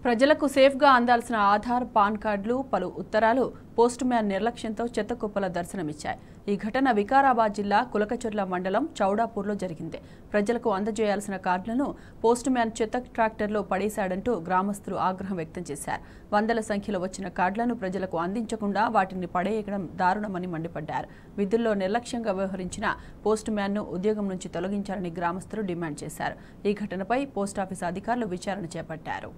ప్రజలకు సేఫ్గా అందాల్సిన ఆధార్, పాన్ కార్డులు, పలు ఉత్తరాలు పోస్ట్ మ్యాన్ నిర్లక్ష్యంతో చెత్తకుప్పల దర్శనమిచ్చాయి. ఈ ఘటన వికారాబాద్ జిల్లా కులకచర్ల మండలం చౌడాపూర్లో జరిగింది. ప్రజలకు అందజేయాల్సిన కార్డులను పోస్ట్ మ్యాన్ చెత్త ట్రాక్టర్లో పడేశాడంటూ గ్రామస్తులు ఆగ్రహం వ్యక్తం చేశారు. వందల సంఖ్యలో వచ్చిన కార్డులను ప్రజలకు అందించకుండా వాటిని పడేయడం దారుణమని మండిపడ్డారు. విధుల్లో నిర్లక్ష్యంగా వ్యవహరించిన పోస్ట్ మ్యాన్ను ఉద్యోగం నుంచి తొలగించాలని గ్రామస్తులు డిమాండ్ చేశారు. ఈ ఘటనపై పోస్టాఫీసు అధికారులు విచారణ చేపట్టారు.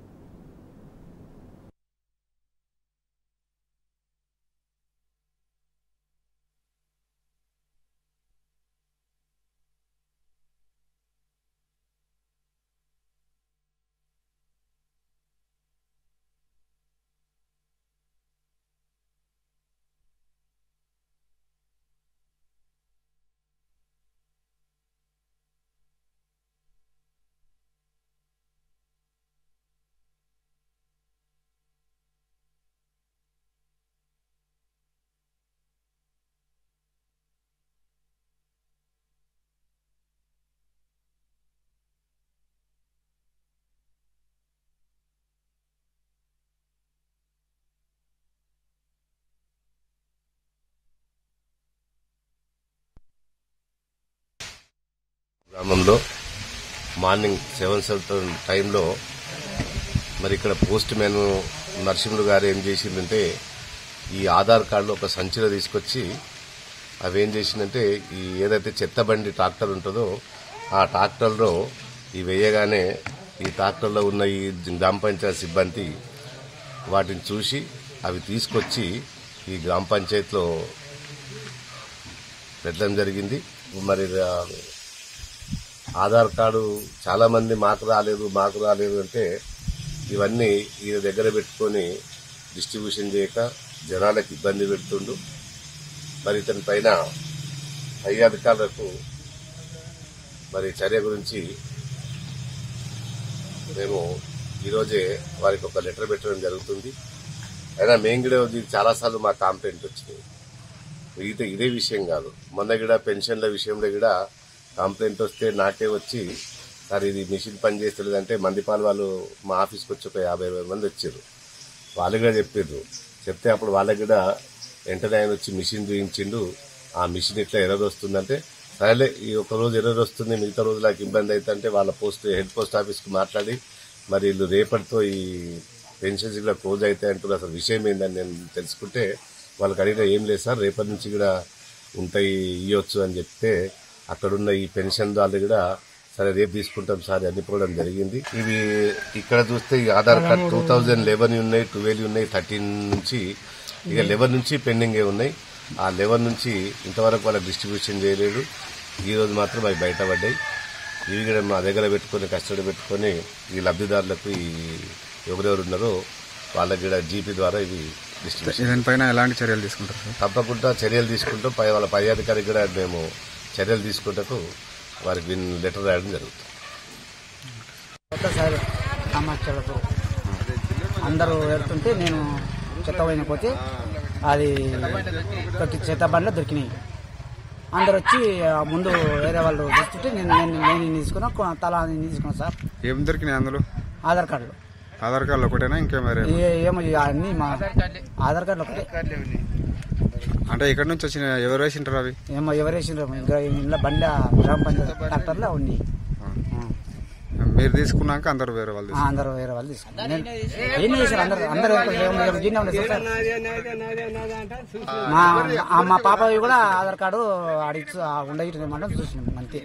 గ్రామంలో మార్నింగ్ 7 టైంలో మరి ఇక్కడ పోస్ట్ మ్యాన్ నరసింహుడు గారు ఏం చేసిందంటే ఈ ఆధార్ కార్డులో ఒక సంచిలో తీసుకొచ్చి అవి ఏం చేసిందంటే ఈ ఏదైతే చెత్త బండి ట్రాక్టర్ ఉంటుందో ఆ ట్రాక్టర్లో ఈ వేయగానే ఈ ట్రాక్టర్లో ఉన్న ఈ గ్రామ పంచాయతీ సిబ్బంది వాటిని చూసి అవి తీసుకొచ్చి ఈ గ్రామ పంచాయతీలో పెట్టడం జరిగింది. మరి ఆధార్ కార్డు చాలా మంది మాకు రాలేదు అంటే ఇవన్నీ ఈయన దగ్గర పెట్టుకొని డిస్ట్రిబ్యూషన్ చేయక జనాలకు ఇబ్బంది పెడుతుండు. మరి ఇతని పైన పై అధికారులకు మరి చర్య గురించి మేము ఈరోజే వారికి ఒక లెటర్ పెట్టడం జరుగుతుంది. అయినా మేము కూడా చాలాసార్లు మా కంప్లైంట్ వచ్చినాయి. ఇదే విషయం కాదు, మొన్న కూడా పెన్షన్ల విషయంలో కూడా కంప్లైంట్ వస్తే నాకే వచ్చి సార్ ఇది మిషన్ పని చేస్తలేదంటే మందిపాలు వాళ్ళు మా ఆఫీస్కి వచ్చి ఒక 50 మంది వచ్చారు. వాళ్ళు కూడా చెప్తే అప్పుడు వాళ్ళకి కూడా వెంటనే ఆయన వచ్చి మిషన్ చూయించిండు. ఆ మిషన్ ఇట్లా ఎర్రర్ వస్తుందంటే సరేలే ఈ ఒక రోజు ఎర్రర్ వస్తుంది, మిగతా రోజులకు ఇబ్బంది అవుతుందంటే వాళ్ళ హెడ్ పోస్ట్ ఆఫీస్కి మాట్లాడి మరి వీళ్ళు రేపటితో ఈ పెన్షన్స్ కూడా క్లోజ్ అవుతాయి అంటూ అసలు విషయం ఏందని నేను తెలుసుకుంటే వాళ్ళకి అడిగినా ఏం లేదు సార్ రేపటి నుంచి కూడా ఉంటాయి ఇవ్వచ్చు అని చెప్తే అక్కడున్న ఈ పెన్షన్ వాళ్ళు కూడా సరే రేపు తీసుకుంటాం సార్ అని చెప్పడం జరిగింది. ఇవి ఇక్కడ చూస్తే ఈ ఆధార్ కార్డు 2011 ఉన్నాయి, 12 ఉన్నాయి, 13 నుంచి ఇక 11 నుంచి పెండింగే ఉన్నాయి. ఆ 11 నుంచి ఇంతవరకు వాళ్ళకి డిస్ట్రిబ్యూషన్ చేయలేదు. ఈ రోజు మాత్రం అవి బయటపడ్డాయి. ఇవి కూడా మా దగ్గర పెట్టుకుని కస్టడీ పెట్టుకుని ఈ లబ్ధిదారులకు ఈ ఎవరెవరు ఉన్నారో వాళ్ళకి కూడా జీపీ ద్వారా ఇవి డిస్ట్రిబ్యూషన్ పైన ఎలాంటి చర్యలు తీసుకుంటారు? తప్పకుండా చర్యలు తీసుకుంటాం. వాళ్ళ పై అధికారికి కూడా మేము చర్యలు తీసుకుంటూ వారికి లెటర్ రాయడం జరుగుతుంది. అందరూ వెళ్తుంటే నేను చెత్త పోయిన పోతే అది చెత్త బండ్లో దొరికినాయి. అందరు వచ్చి ముందు వేరే వాళ్ళు చూస్తుంటే నేను తీసుకున్నా తలా తీసుకున్నా సార్. ఏం దొరికినాయి అందులో? ఆధార్ కార్డులు. ఆధార్ కార్డులు ఒకటేనా ఇంకేమో? ఏమో అన్ని మా ఆధార్ కార్డులు ఒకటే. అంటే ఇక్కడ నుంచి వచ్చిన ఎవరు వేసింటారు అవి? ఏమో ఎవరు వేసిండ్రు, ఇలా బండి గ్రామ పంచాయతీ ట్రాక్టర్లో ఉంది. మీరు తీసుకున్నాక అందరూ వేరే వాళ్ళు తీసుకున్నారు. ఏం చేశారు అందరూ మా పాప కూడా ఆధార్ కార్డు అడిగి ఉండేది చూసినాం అంతే.